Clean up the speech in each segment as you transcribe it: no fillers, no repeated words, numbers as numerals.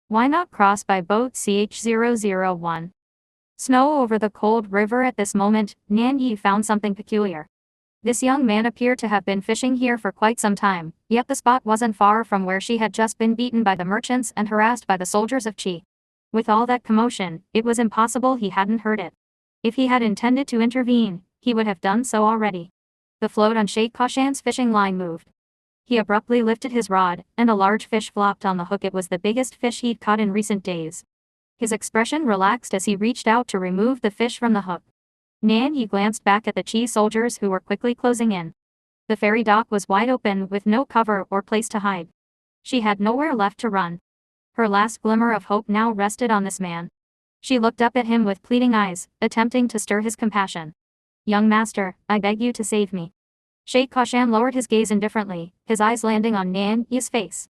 Why not cross by boat CH001? Snow over the cold river. At this moment, Nan Yi found something peculiar. This young man appeared to have been fishing here for quite some time, yet the spot wasn't far from where she had just been beaten by the merchants and harassed by the soldiers of Qi. With all that commotion, it was impossible he hadn't heard it. If he had intended to intervene, he would have done so already. The float on Sheikh Kashan's fishing line moved. He abruptly lifted his rod, and a large fish flopped on the hook. It was the biggest fish he'd caught in recent days. His expression relaxed as he reached out to remove the fish from the hook. Nan Yi glanced back at the Qi soldiers who were quickly closing in. The ferry dock was wide open with no cover or place to hide. She had nowhere left to run. Her last glimmer of hope now rested on this man. She looked up at him with pleading eyes, attempting to stir his compassion. "Young master, I beg you to save me." Sheikh Kashan lowered his gaze indifferently, his eyes landing on Nan Yi's face.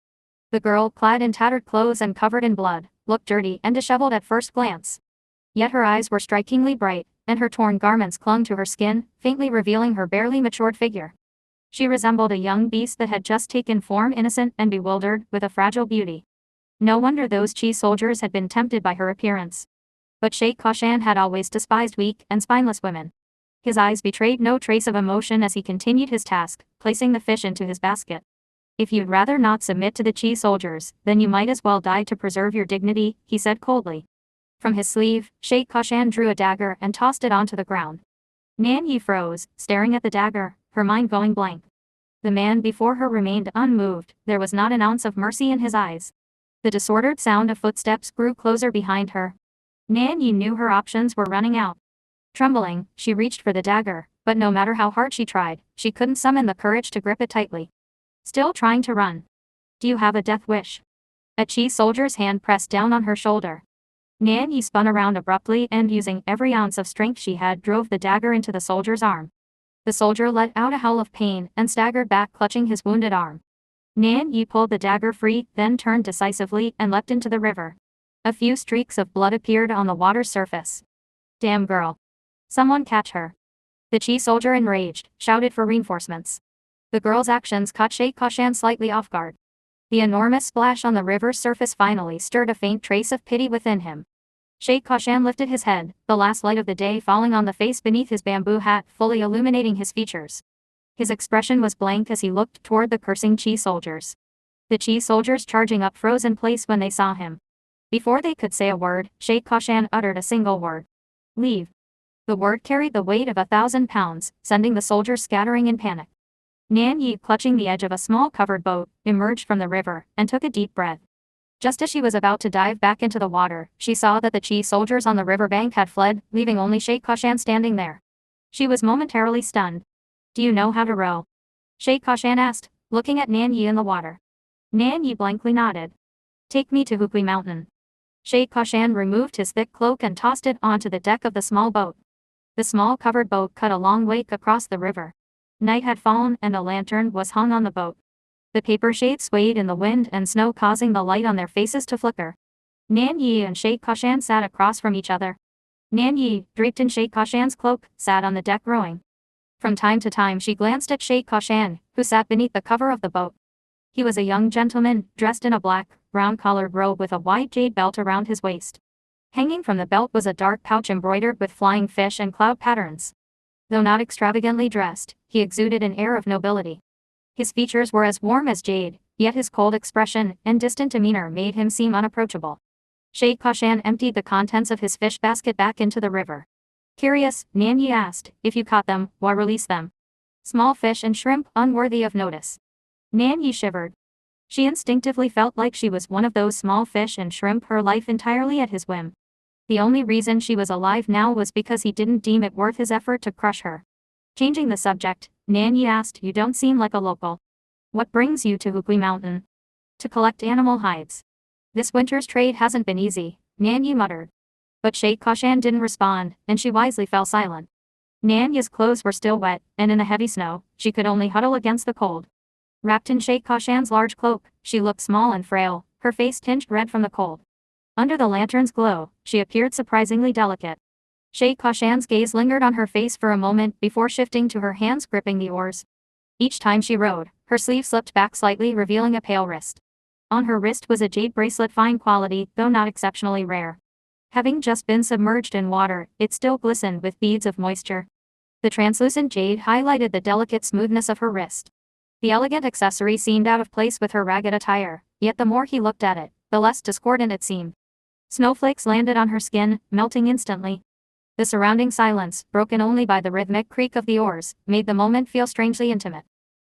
The girl, clad in tattered clothes and covered in blood, looked dirty and disheveled at first glance. Yet her eyes were strikingly bright, and her torn garments clung to her skin, faintly revealing her barely matured figure. She resembled a young beast that had just taken form, innocent and bewildered, with a fragile beauty. No wonder those Qi soldiers had been tempted by her appearance. But Sheikh Kashan had always despised weak and spineless women. His eyes betrayed no trace of emotion as he continued his task, placing the fish into his basket. "If you'd rather not submit to the Qi soldiers, then you might as well die to preserve your dignity," he said coldly. From his sleeve, Sheikh Kashan drew a dagger and tossed it onto the ground. Nan Yi froze, staring at the dagger, her mind going blank. The man before her remained unmoved, there was not an ounce of mercy in his eyes. The disordered sound of footsteps grew closer behind her. Nan Yi knew her options were running out. Trembling, she reached for the dagger, but no matter how hard she tried, she couldn't summon the courage to grip it tightly. Still trying to run. "Do you have a death wish?" A Qi soldier's hand pressed down on her shoulder. Nan Yi spun around abruptly and, using every ounce of strength she had, drove the dagger into the soldier's arm. The soldier let out a howl of pain and staggered back, clutching his wounded arm. Nan Yi pulled the dagger free, then turned decisively and leapt into the river. A few streaks of blood appeared on the water's surface. "Damn girl. Someone catch her." The Qi soldier, enraged, shouted for reinforcements. The girl's actions caught Sheikh Kashan slightly off guard. The enormous splash on the river's surface finally stirred a faint trace of pity within him. Sheikh Kashan lifted his head, the last light of the day falling on the face beneath his bamboo hat, fully illuminating his features. His expression was blank as he looked toward the cursing Qi soldiers. The Qi soldiers charging up froze in place when they saw him. Before they could say a word, Sheikh Kashan uttered a single word. "Leave." The word carried the weight of 1,000 pounds, sending the soldiers scattering in panic. Nan Yi, clutching the edge of a small covered boat, emerged from the river, and took a deep breath. Just as she was about to dive back into the water, she saw that the Qi soldiers on the riverbank had fled, leaving only Sheikh Kashan standing there. She was momentarily stunned. "Do you know how to row?" Sheikh Kashan asked, looking at Nan Yi in the water. Nan Yi blankly nodded. "Take me to Hukui Mountain." Sheikh Kashan removed his thick cloak and tossed it onto the deck of the small boat. The small covered boat cut a long wake across the river. Night had fallen and a lantern was hung on the boat. The paper shade swayed in the wind and snow, causing the light on their faces to flicker. Nan Yi and Sheikh Kashan sat across from each other. Nan Yi, draped in Sheikh Kashan's cloak, sat on the deck rowing. From time to time she glanced at Sheikh Kashan, who sat beneath the cover of the boat. He was a young gentleman, dressed in a black, brown-collared robe with a wide jade belt around his waist. Hanging from the belt was a dark pouch embroidered with flying fish and cloud patterns. Though not extravagantly dressed, he exuded an air of nobility. His features were as warm as jade, yet his cold expression and distant demeanor made him seem unapproachable. Sheikh Kashan emptied the contents of his fish basket back into the river. Curious, Nan Yi asked, "If you caught them, why release them? Small fish and shrimp, unworthy of notice." Nan Yi shivered. She instinctively felt like she was one of those small fish and shrimp, her life entirely at his whim. The only reason she was alive now was because he didn't deem it worth his effort to crush her. Changing the subject, Nan Yi asked, "You don't seem like a local. What brings you to Hukui Mountain?" "To collect animal hides. This winter's trade hasn't been easy," Nan Yi muttered. But Sheikh Kashan didn't respond, and she wisely fell silent. Nan Yi's clothes were still wet, and in the heavy snow, she could only huddle against the cold. Wrapped in Sheikh Kashan's large cloak, she looked small and frail, her face tinged red from the cold. Under the lantern's glow, she appeared surprisingly delicate. Sheikh Kashan's gaze lingered on her face for a moment before shifting to her hands gripping the oars. Each time she rowed, her sleeve slipped back slightly, revealing a pale wrist. On her wrist was a jade bracelet, fine quality, though not exceptionally rare. Having just been submerged in water, it still glistened with beads of moisture. The translucent jade highlighted the delicate smoothness of her wrist. The elegant accessory seemed out of place with her ragged attire, yet the more he looked at it, the less discordant it seemed. Snowflakes landed on her skin, melting instantly. The surrounding silence, broken only by the rhythmic creak of the oars, made the moment feel strangely intimate.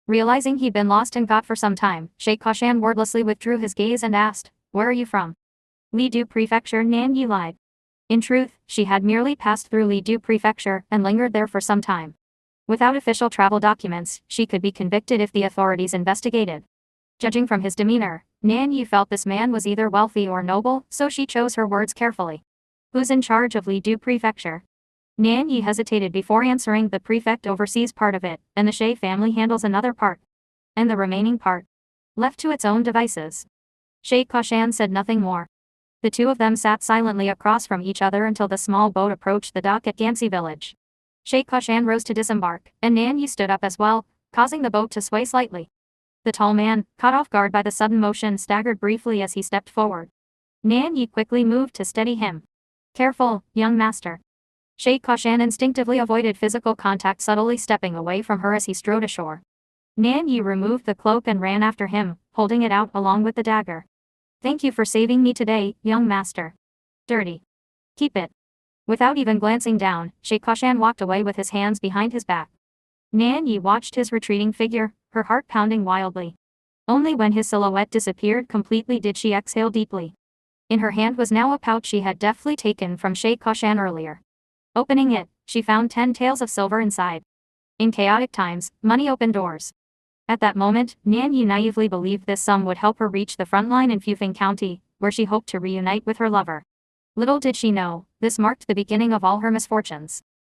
Realizing he'd been lost in thought for some time, Sheikh Kashan wordlessly withdrew his gaze and asked, "Where are you from?" Lidu Prefecture, Nan Yi lied. In truth, she had merely passed through Lidu Prefecture and lingered there for some time. Without official travel documents, she could be convicted if the authorities investigated. Judging from his demeanor, Nan Yi felt this man was either wealthy or noble, so she chose her words carefully. "Who's in charge of Lidu Prefecture?" Nan Yi hesitated before answering. "The prefect oversees part of it, and the Shay family handles another part. And the remaining part? Left to its own devices." Sheikh Kashan said nothing more. The two of them sat silently across from each other until the small boat approached the dock at Gamsi village. Sheikh Kashan rose to disembark, and Nan Yi stood up as well, causing the boat to sway slightly. The tall man, caught off guard by the sudden motion, staggered briefly as he stepped forward. Nan Yi quickly moved to steady him. "Careful, young master." Sheikh Kashan instinctively avoided physical contact, subtly stepping away from her as he strode ashore. Nan Yi removed the cloak and ran after him, holding it out along with the dagger. "Thank you for saving me today, young master." "Dirty. Keep it." Without even glancing down, Sheikh Kashan walked away with his hands behind his back. Nan Yi watched his retreating figure, her heart pounding wildly. Only when his silhouette disappeared completely did she exhale deeply. In her hand was now a pouch she had deftly taken from Sheikh Kashan earlier. Opening it, she found 10 taels of silver inside. In chaotic times, money opened doors. At that moment, Nan Yi naively believed this sum would help her reach the front line in Fufeng County, where she hoped to reunite with her lover. Little did she know, this marked the beginning of all her misfortunes.